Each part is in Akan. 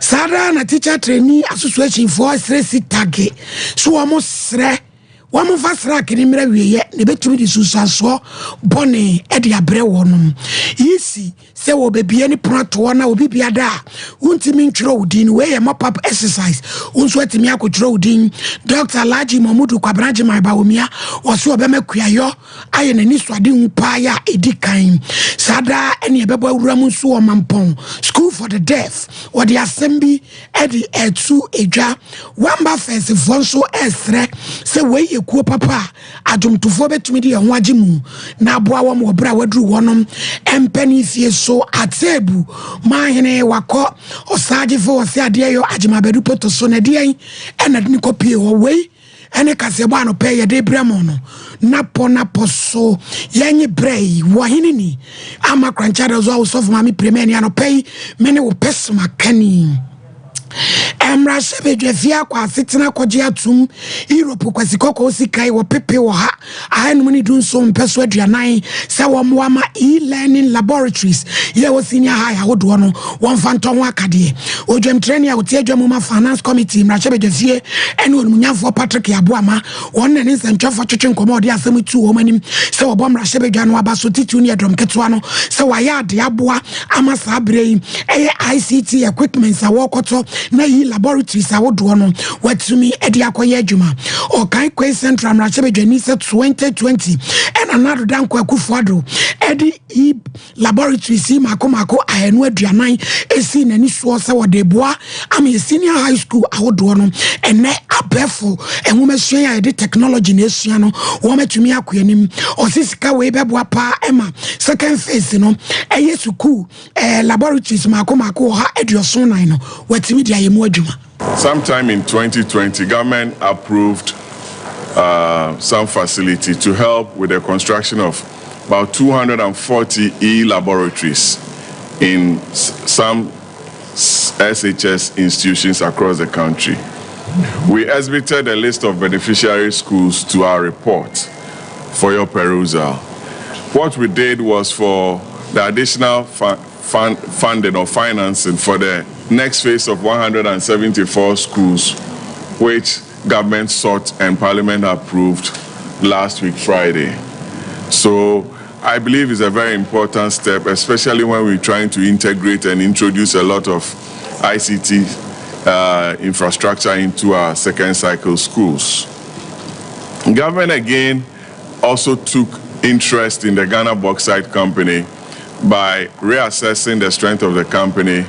Sada na teacher trainee association for stress tage. So almost One fast rack in Imre, the between the Susanso, Bonnie, Eddie Abrewonum. Easy, say, will be any prat one, will be ada. Won't mean trodin, way a mop up exercise. Unsweat Miako trodin, Dr. Laji Mamudu Quabraji, my Baumia, was so Beme Kuyayo, I and Niswadin Paya, Edikain. Sada, any Bebo Ramusu or Mampon, School for the Deaf, or the Assembly, Eddie Etu Eja, Wamba Fence, Fonso Estre, say, way you kuo papa adum to fo betumi de ho agimu na aboa wo mo bra wadru wonom empani fie so atebu mahene wako osaje fo wose ade yo agima bedu poto so na de en na de kopie wo wei ene kasebo ano pe ye de bramo no napo so yenye brei wo hinini ama kranchada zo sof mami premier ni ano pe mene wo pesma kani Emra Sebedwe fia kwa sitina kwaje atum Europe kwasikoko sikai wo pepe wo ha ahanu ni dun so mpeso aduanan se wo moama e-learning laboratories ye wo senior high ahodo no won fanton akade odwem training a wotie adwam finance committee Emra Sebedwe fie ene onumunyafo Patrick Yaboama won na ne nsentwafo twetwe nkomo de asem tu wo manim se wo bom Emra Sebedwe no abaso titu ni edom ketwa no se wa ya de aboa amasa brei ICT equipments a wokoto na yi laboratories a wodo no watumi edi akoye adwuma o kan kwe central Emra Sebedwe ni se 2020 and another dan kwa kufuado edi e laboratories mako ahenu aduanan esi nani so se wode boa am senior high school a wodo no ene abefo enwomasuan ya edi technology na esua no wo matumi akoyanim osisika we beboa pa ema second phase no eyesuku laboratories mako ha edioson nan no watumi dia yemu adwuma. Sometime in 2020, government approved some facility to help with the construction of about 240 e-laboratories in some SHS institutions across the country. We exhibited a list of beneficiary schools to our report for your perusal. What we did was for the additional funding or financing for the next phase of 174 schools, which government sought and Parliament approved last week, Friday. So I believe it's a very important step, especially when we're trying to integrate and introduce a lot of ICT infrastructure into our second cycle schools. Government again also took interest in the Ghana Bauxite Company by reassessing the strength of the company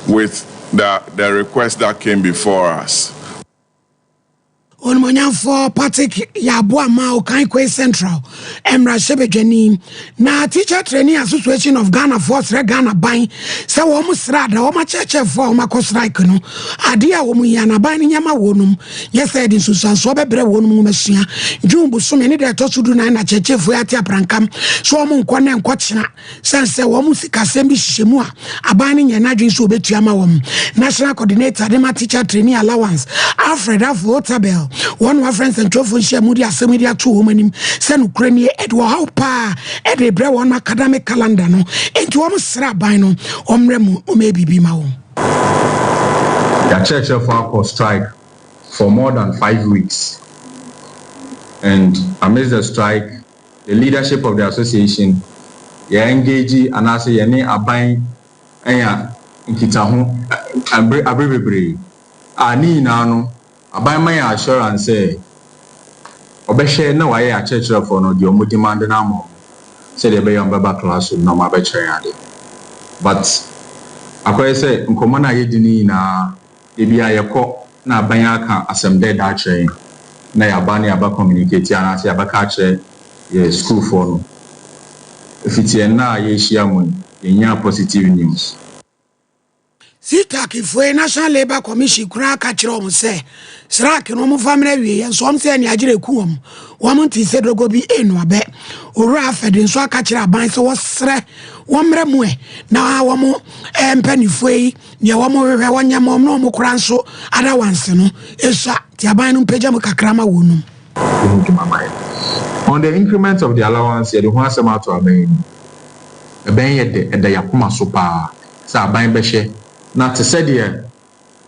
with the request that came before us. For Patrick Yaboama o kan kwe central Emra Sebedwe ni na teacher training association of Ghana Force Ghana ban se wo mu srada wo ma cheche for ma ko strike no ade a wo mu ya na ban nyama wonum yesa din susanso bebre wonum masua jumbu so me ne de to sudu na cheche fo ya tia prankam so wo mu nko na nko chena sense wo mu sikasem bi hihemu a aban ne nya na dwen so obetua ma wo national coordinator de ma teacher training allowance Alfred Afo one of our friends and trophy share moody assembly to woman send Ukraine Edward how pa Eddie Bre one academic calendar no into almost rabino omremu maybe be my own. The church of our strike for more than 5 weeks, and amidst the strike, the leadership of the association engage and I say any abine enya nkitaho abribebre ani na no aban my assurance say obehwe na waye a church for no de omo demand na mo say de be yon baba class no ma be chere ade but akwai say nkomo na yedini na e bia yekọ na aban aka assemble da chere na ya ban ya ba communicate ya na say abaka chere ye school for no fitie na ye hia mu yenya positive news. Sitaki for National Labour Commission kura ka kire om se srak no mo family wie enso om se ne agire kuom wo mo ti se dogo bi enu abe ora afede nso aka kire aban se wo sre wo mre mu e na wo mo empanifo yi ne wo mo hwehwe wo nyam om no mo kura nso ada wanse no esa ti aban no mpagya mo kakrama wonum. On the increment of the allowance ye the ho asema to aban e ben ye de yakoma so pa sa aban be hye na te said here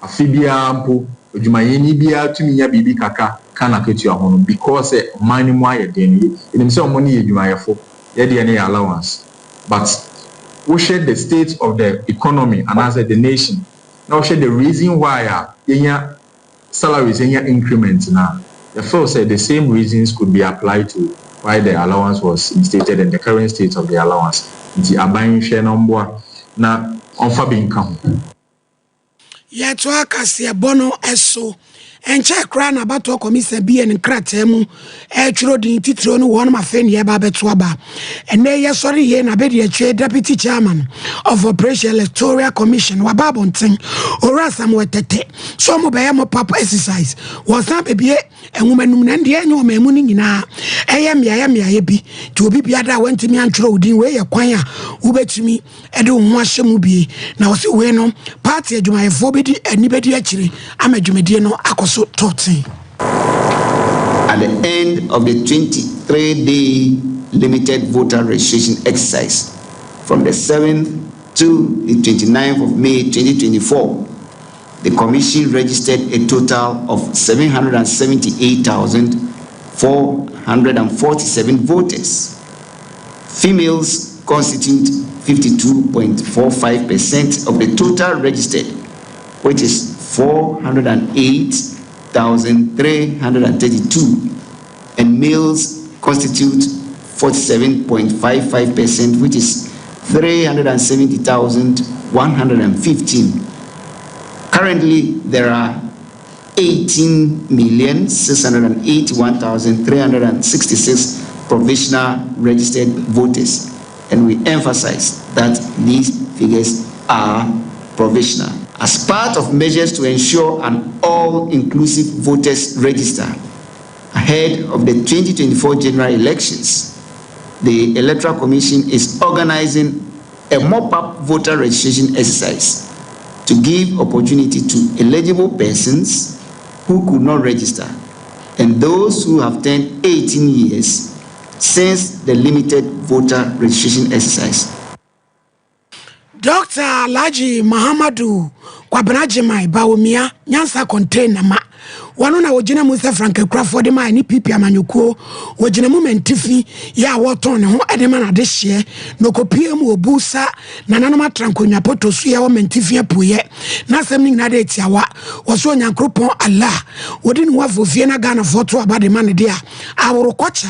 Afibia mpo adwumayɛni biara tumi nya biribi kaka kana ketua ho because man mu ayɛ den ɛnim sɛ ɔmo ne yɛ adwumayɛfo yɛde ne allowance but we share the state of the economy and as the nation now share the reason why yenya salaries yenya increment now the first said the same reasons could be applied to why the allowance was instated in the current state of the allowance nti aban hwɛ no mboa na ɔmfa bi nka ho yeto akase bono eso enche kra na bato komisa bi en kratemu twiro din titiro no won ma fe ne ba beto aba ene ye sori ye na be de atwe deputy chairman of operation electoral commission wa babonten ora samuel tete so mo be mo papa exercise was na bebie enwomanum na de enyo mamu ni nyina eye mia bi ti obi bia da wantimi antwiro odin we ye kwan a wo betumi e de ho ahyemu bi na wo se we no party adwumayefo be di anibedi akire amadwumedie no akoso totin. At the end of the 23-day limited voter registration exercise from the 7th to the 29th of May 2024, the Commission registered a total of 778,447 voters. Females constitute 52.45% of the total registered, which is 408,332, and males constitute 47.55%, which is 370,115. Currently, there are 18,681,366 provisional registered voters, and we emphasize that these figures are provisional. As part of measures to ensure an all-inclusive voters register ahead of the 2024 general elections, the Electoral Commission is organizing a mop-up voter registration exercise to give opportunity to eligible persons who could not register and those who have turned 18 years since the limited voter registration exercise. Dr. Alhaji Mahamadu Kwabrajimai Bawumia Nyansa container ma wano na wojina Musa Frank Crawford ma ni pipi amanyuko wojina mu mentifi ya woton ne ho edema na de hye no kopie mu obusa na nanoma trankonya poto so ya wo mentifi apuye na asem ni ngade tiawa woso nyankropon Allah wodi ni wafofie na Ghana foto abade ma ne dia aworo kocha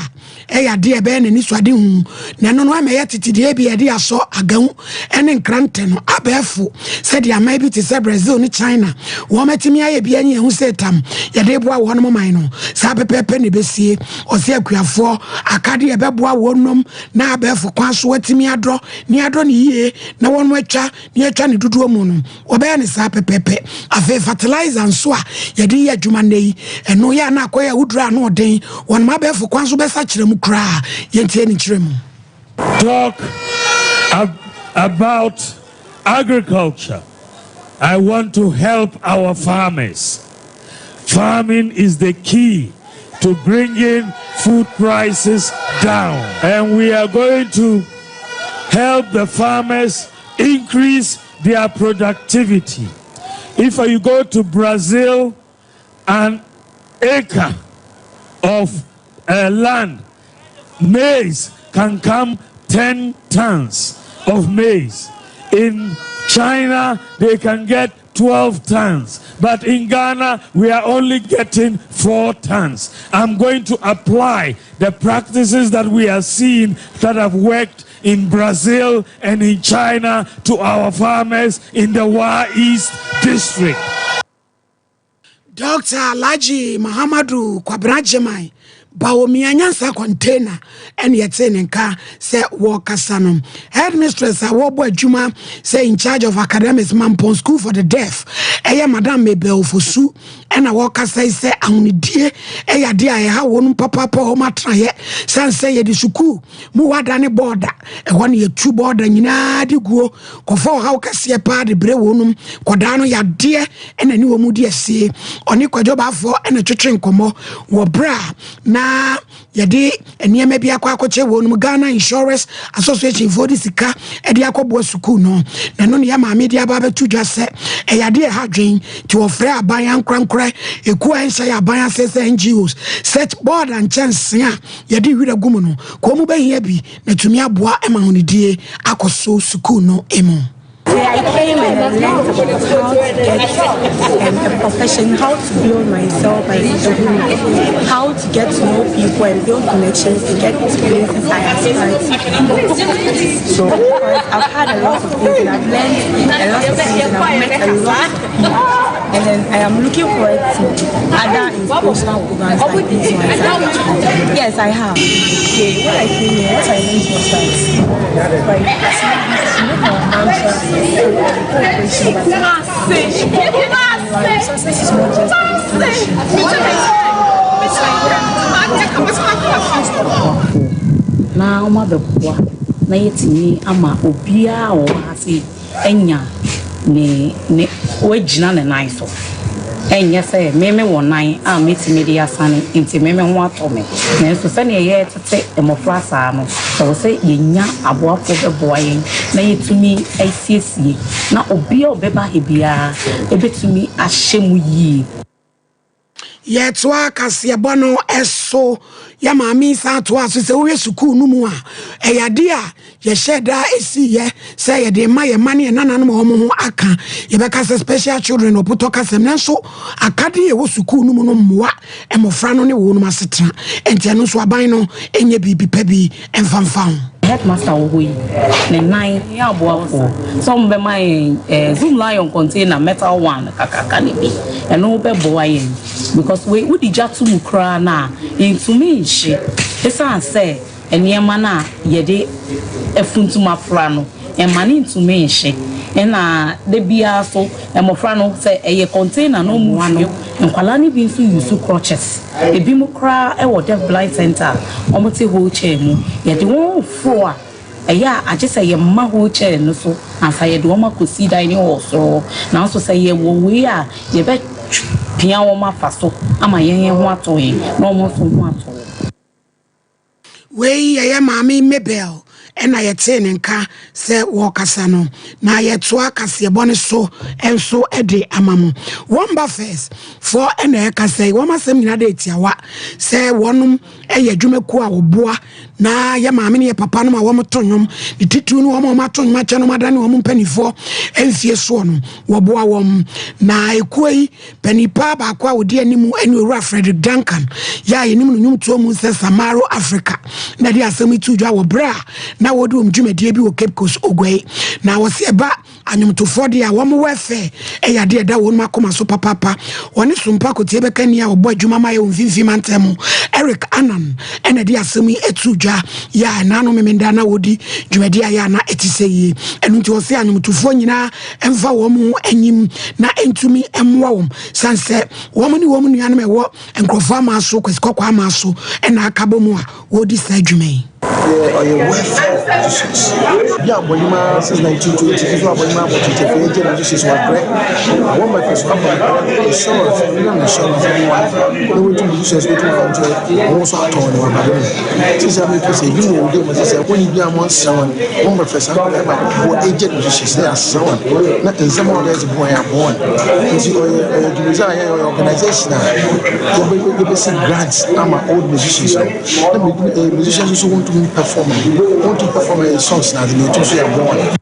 eya de be ne ni swade hu na no no ameye titide bi e de aso agahu ene nkrante no abefu said ya mai bi ti se Brazil ni China wo metimi aye bi anye hu setam ya de boa wo no mai no sa pepepe ne besie ose akuafo akade e beboa wonom na abefu kwa so watimi adro ni yie na wonu atwa ne duduo mu no obe ne sa pepepe afi fertilizer nso a ya de ya adwuma nei eno ya na akoya wudura na oden wonu ma abefu kwa so besa kiremu kra yentie ni kiremu. Talk about agriculture. I want to help our farmers. Farming is the key to bringing food prices down. And we are going to help the farmers increase their productivity. If you go to Brazil, an acre of land, maize can come 10 tons of maize. In China, they can get 12 tons. But in Ghana, we are only getting 4 tons. I'm going to apply the practices that we are seeing that have worked in Brazil and in China to our farmers in the Wa East district. Dr. Alhaji Mahamadu Kwabrajimai Bawumia Nyansa container and yet nka say Wakasanum. Headmistress Awobo Juma say in charge of academics Mampon School for the Deaf. Eya Madame Mabel Fosu ɛna wɔkasa sɛ ahonidie ɛyɛ ade a ɛha wɔn papa hɔ matraeɛ san sɛ yɛde sukuu mu wada ne bɔɔda ɛhɔ ne yɛtu bɔɔda nyinaa de guo kɔfa ɔhaw kɛseɛ paa de brɛ wɔnum kɔdaa no yadeɛ ɛna ne wɔ mu de asie ɔne kwadwobaafo ɛna twetwe nkɔmmɔ wɔ bra na yɛde nneɛma bi akɔkyɛ wɔnum Ghana Insurance Association for de sika ɛde akɔboa sukuu no na no ne yɛ maame de aba bɛtu dwa sɛ ɛyade ɛha dwen ti wɔfrɛ aban ankorankora ɛkuo ɛnhyɛ aban asɛsɛ NGOs set board and chance a yɛde wira gumu no ko mu bɛhia bi na tumi aboa ɛma honidie akɔso sukuu no emu. I came and I learned about how to get a profession, how to build myself, how to get to know people and build connections to get to places I aspire to. So I've had a lot of things and I've learned a lot of things and I've met a lot of people. And then I am looking forward to other inspirational programs like this one. Yes, I have. Okay, when I came here, what I learned was now mother na yetini ama obia o ase enya ne wagina ne nan so enya say meme won nan a metimi de asane nti meme ho atome na so se ne ye tete emofra saa no so se yenya aboafo beboa yen na yetumi asiesie na obia obeba hebia ebetumi ahyemu yi yetwa kasebo no eso ya maami sa to aso se wo sukuu no mu a eyade a ye sheda esi ye se ye de ma ye mane nananom ho aka ye beka se special children oputo kasem nanso akade ye wo sukuu no mu no mmoa emofra no ne wo no masetra enti no so aban no enye bibi pa bi emfamfam headmaster wo yi ne nine ya aboafo some be my Zoom lion container metal one kakaka ne bi eno be boa yen because we di jatu mu kra na into me she esan say eniema na yede efuntuma fra no emani into me she ena de bia so emofra no say eye container no mu ano nkwala ni bi nso use crutches ebi mu kra e wo deaf blind center omote wheelchair mu yede won fro a eya agese ye ma wheelchair no so ansa yede wo makosi dining hall so na so say ye wo we a ye be pia wo mafa so ama yen ho ato yin na omo so ho ato we ye maami Mabel ena yete ne nka se wo kasa no na yeto akase bone so enso ede amamu womba first for ena kasa wo masem nyina de tiawa se wonum eye dwumaku a oboa na ye maame ne papa no ma wo motonyom ne titu no wo ma tonyom ache no madane wo mpanifo enfie so no wo boa wo na ekuyi panipa ba kwa odi animu eni owura Frederick Duncan ya yenim no nyum to mu se Samaro Africa na dia asem itu dwa wo bra na wodi omdwumadie bi wo Cape Coast ogwei na wo se ba anyumtofo de a wo mo wefe eyade da wo makoma so papa woni Sompa kotie bekani a wo bo adwuma ma ye mfimfi mantem Eric Anan ena dia asem etu dwa ya na no memenda na wodi dwumadi ya na etiseye enu nti wo se anyumtofo nyina emfa wo mu anyim na entumi emwa wo sanse wo mu ni wo mu nuanom ewo enkrofo amaso kwesikokwa amaso ena akabo mu a wodi sa dwumai or your welfare positions. Yeah, but you man since 1920, you are going to take generations were great. One by first company, insurance, insurance, no way to musicians go to also torn one by them. Since I make you say, you know, they must say, when you be among someone, one by first company, what agent musicians, they are someone, not in some of those boy are born. You desire your organization, you be some grants, I'm an old musicians. Musicians who want to perform songs now to say born.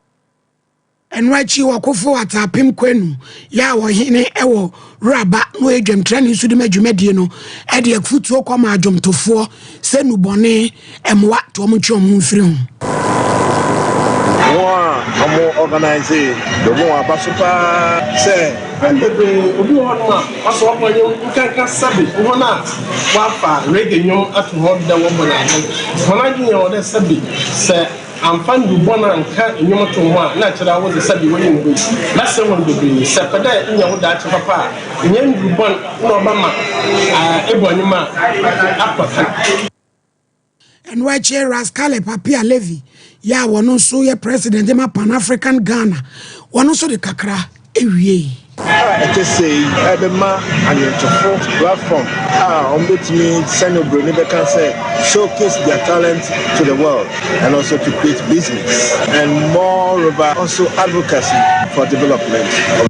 And right you wakofo atapim kwenu ya wo hene ewo raba no edwem training su de madwumadie no e de afutuo kwama adwomtofo se nubone emwa to omtwe mfiri ho Amo organize the more abasupa say obi wona aso okwanye nkanka sabe wona wafa reggae nyom ato ho da wo bona wona nyi o de sabe say I'm fine with one and can't in your one. Natural was a Sabi winning with. That's someone would be separate in your Dutch papa. In your one, no mama, Ebonima, and why chair Rascale Papia Levy, ya one also your president, Emma Pan African Ghana, one also the Kakra, Ewie. I just say, Ebema and your platform. On which me, Senor Bruni, can say, showcase their talent to the world and also to create business and moreover also advocacy for development.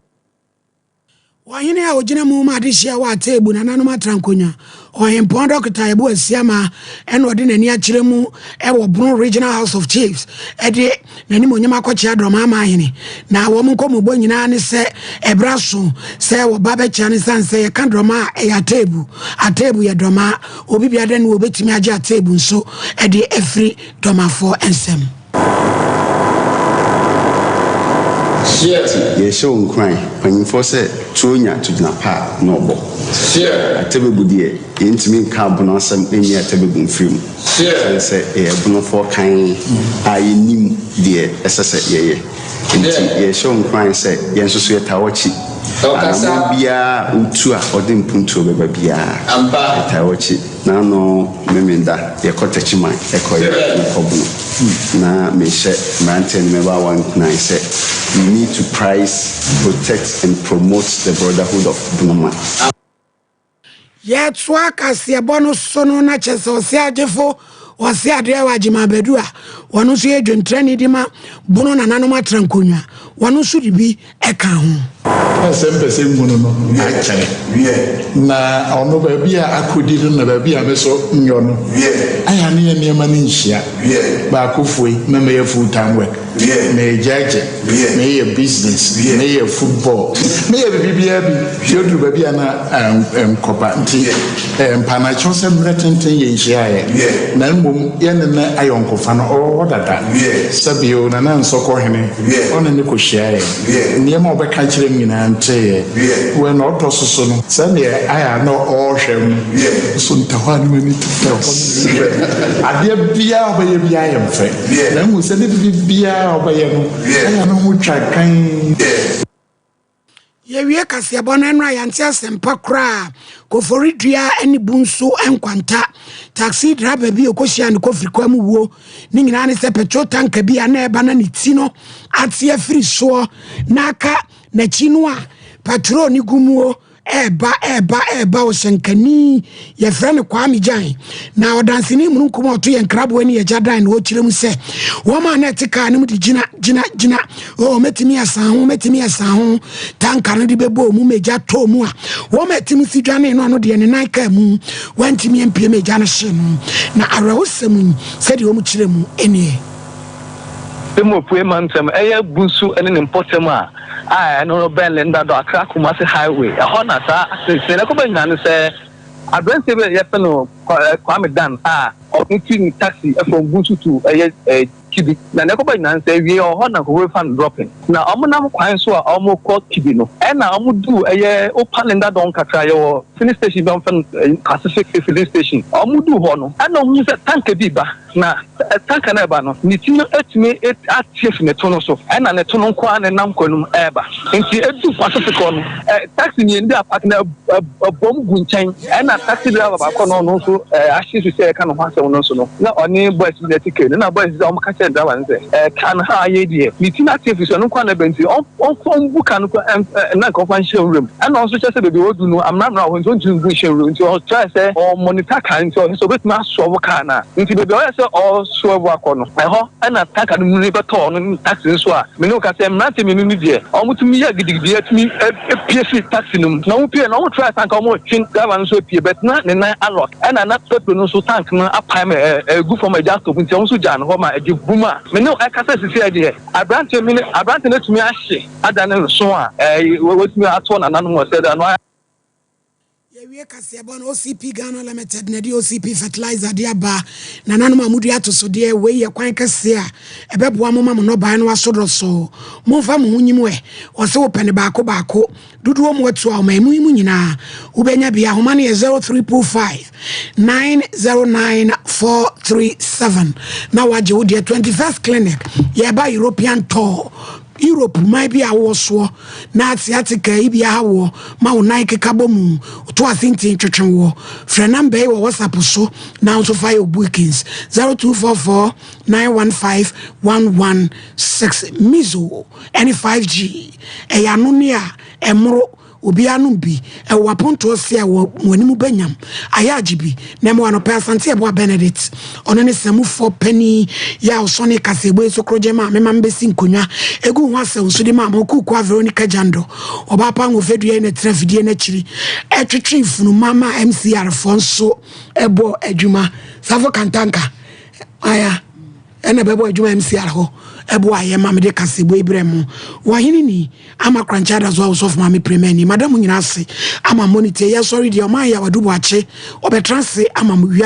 Wanyine ya ojina muuma adishia wa tebu na nanuma trankonya ohempondo kitaebu esiama eno odi nani achire mu ewo Bruno Regional House of Chiefs ede nani monyema kwachi adroma ama hini na wo munko mubo nyina ne se ebraso se wo babecha ne sanse ye kan droma e atebu ya droma obi bia den wo betimi age atebu nso ede every droma for ensem. Ye show nkran panimfo se tuonya tujina pa no bo atebebu de yentimi nka bono asem eni atebebu mfrim se e bono fo kan ayenim de esese ye ye show nkran se yenso so yetawochi bia utu a odin puntu beba bia yetawochi na no memenda ye kotechima ekoye kobuno na me she maintain me ba 19 say we need to prize, protect, and promote the brotherhood of Bunoma. Yet, Swakas, the bonus sono natchez or Siajefo or Siadrewa Jimabedua, one who see Dima, Bonon and Anoma Trancunia, one who should be a count. Sempre na ono babia akodiru na babia meso nyono aya ne ne manisha ba kofoi na me full time work me jaje me ye business me ye football me ye bibia bi jodu babia na kopa nti mpana chose mretenten ye hia na mbom ye ne na ayonkofa no odada sabio na nsoko hene ono ne ko hia ye ne ma obeka kire nyina nte we no tososo no sane aya no ohwem so ntahwa no mani tuta ade bia obaye bia yemfe na mu se ne bia obaye no aya no mu twakan ye wie kase bono no ayanti asempa kra ko foridua ani bunso enkwanta taxi driver bi okohia ne kofiri kwa mu wo ni nyina ne se petrol tank bi ana eba na ne ti no ate afiri so naka na chi no a patrol ni gumuo eba o senkani ye frene kwa mijan na odansini mununkum oto ye nkrabo ani ye jadan na o kirem se wo ma na tika ne mu di gina o metimi asan ho tanka no di bebo mu meja to mu a wo metimi sidwane no no de ne nan ka mu wantimi empie meja na hye no na arawosem se de o mu kirem enie Demo Puemansem, Aya Busu, and an important ma. I know Ben and that Krakumasi Highway. A honor, sir. I say, I don't say, Yapano, Kwame Dan, or eating taxi from Busu to a Kibi. Nakoba say, we are honor who will find dropping. Now, I'm quite sure almost called Kibino. And I would do a open and that don't catch your finish station down from Pacific filling station. I would do one. I know who's a tank biba. Now, a tank and ebano. Nitino et me it at chief netonoso. And a netonon kwan and namconum eba. Into a two Pacific on taxi in their partner a bomb winchain and a taxi driver also actually to say a kind of answer on also. Not only boys in the ticket, and our boys is on catch and can high idea. Nitina chief is on Kwana Benzi on phone book and not showroom. And also just a baby would know I'm not now going to showroom to try to say or monitor can so bit mass over Kana. Into the or so work on and attack and never torn and taxes. Minoka say, Matty Minidia, almost to me, I get me a PSC taxinum. No peer, no try to come chin governance with you, but not in a lot. And I'm not putting so tank up time a good for my just to win also Jan, Homa, a give boomer. Mino, I can't say the idea. I brand to me, I brand to me, I don't know, so I was me at one and I said, and why. we kase bon OCP Ghana Limited na di OCP fertilizer dia ba na nanom amudu atoso de we ye kwan kase a ebeboa moma mo no ba no asodo so momfa mo hunyim we o se wo pene baako duduo mo atu a ma mu nyina ubenya bia homa ne 0325 909437 na waje wo de 21st clinic ye ba European tour Europe might be a war na atiatika ibi awo ma unai kekabomu to athinti twetwenwo frenam be wo WhatsApp so now so fire bookings 0244 915 116 mizo any 5G eyanu ne a emro obi anu bi e waponto se a wanimu banyam ayagibi na mo ano persante ebo Benedict ono ne samu for penny ya osone kasebo so krojema me mambesi nkonwa egu ho asem so de ma mokuku a Veronica Jando oba pa ngofedue ne trafidie na chiri etwetwe funu mama MCR fonso ebo adwuma safo kantanka aya ene bebo adwuma MCR ho ebo aye mama de kasebo ibremu wahini ni ama kranchada zo of mama premier ni madam nyina ase ama monitor ya sorry de o ma ya wadubo ache obetranse ama